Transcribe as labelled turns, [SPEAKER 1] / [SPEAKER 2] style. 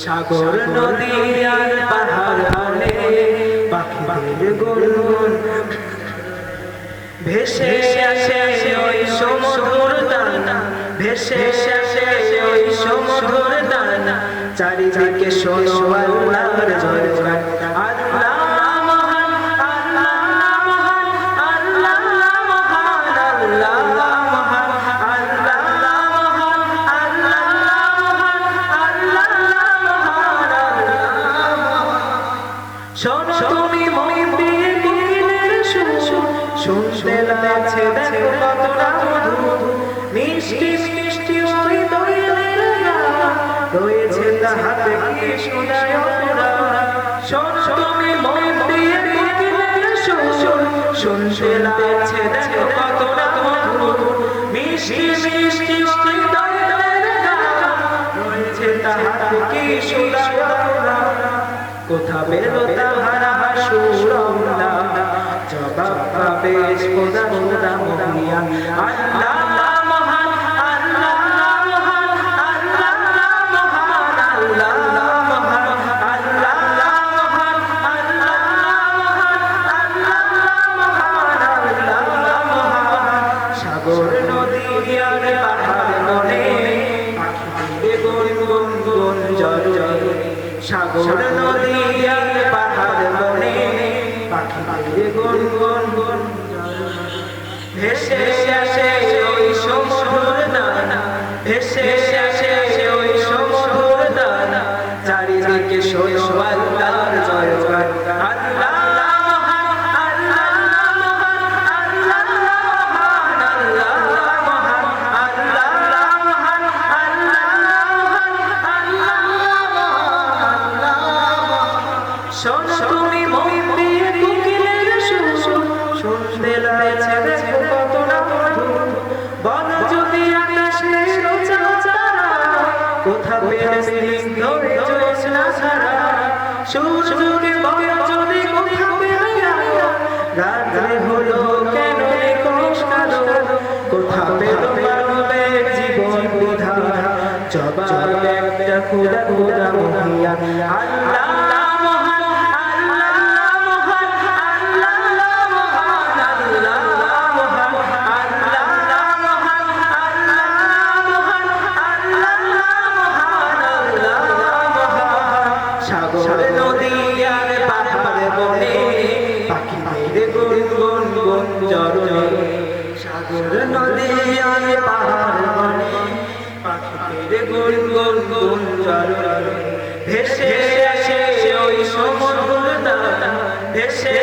[SPEAKER 1] সাগর নদী আর পাহাড় বনে পাখিদের গুনগুন ভেসে আসে ওই সমুদ্র দানা, ভেসে আসে ওই সমুদ্র দানা, চারিদিকে শোনো আল্লাহর জয়গান। আল্লাহ মহান, আল্লাহ মহান, আল্লাহ মহান, আল্লাহ মহান, আল্লাহ মহান, আল্লাহ মহান, আল্লাহ মহান, আল্লাহ মহান। শোনো তুমি মন দিয়ে কোকিলের সুর, শুনতে লাগছে দেখো কতটা মধুর, মিষ্টি মিষ্টি ওই দোয়েলের গান, রয়েছে তাহাতে কি শোনায় ওরা। শোনো তুমি মন দিয়ে কোকিলের সুর, শুনতে লাগছে দেখো কতটা মধুর, মিষ্টি মিষ্টি ওই দোয়েলের গান, রয়েছে তাহাতে কি শোনায় ওরা। কোথা পেল তাহারা সুর জবাব পাবে খোদা খোদা মহিয়ান। আল্লাহ মহান, আল্লাহ মহান, আল্লাহ মহান, আল্লাহ মহান, আল্লাহ মহান, আল্লাহ মহান, আল্লাহ মহান, আল্লাহ মহান। সাগর নদী আর পাহাড় বনে পাখিদের গুনগুন গুন জল জলে, সাগর নদী আর পাহাড় বনে পাখিদের গুনগুন গুন ভেসে আসে ওই সমুদ্র দানা, ভেসে আসে ওই সমুদ্র দানা, চারিদিকে শোনো আল্লাহর জয়গান। আল্লাহ মহান, আল্লাহ মহান, আল্লাহ মহান, আল্লাহ মহান, আল্লাহ মহান, আল্লাহ মহান, আল্লাহ মহান, আল্লাহ মহান। শোনো তুমি মন দিয়ে কোকিলের সুর, শুনতে লাগছে দেখো কতটা মধুর, বলো যদি আকাশের তারা কোথা পেলে স্নিগ্ধ জ্যোৎস্না ছাড়া, সূর্যকে বলো যদি কোথা পেলে রাত্রে হলো কেন নিকশ কালো, কোথা পেল মানবের জীবন বিধান, জবাব একটা খোদা খোদা মহিয়ান। আল্লাহ মহান, আল্লাহ মহান, আল্লাহ মহান, আল্লাহ মহান, আল্লাহ মহান, আল্লাহ মহান, আল্লাহ মহান, আল্লাহ মহান। সাগর নদী আর পাহাড় বনে পাখিদের গুনগুন গুন জলে, সাগর নদী আর পাহাড় বনে পাখিদের গুনগুন গুন জলে, ভেসে আসে ওই সমুদ্র দানা, ভেসে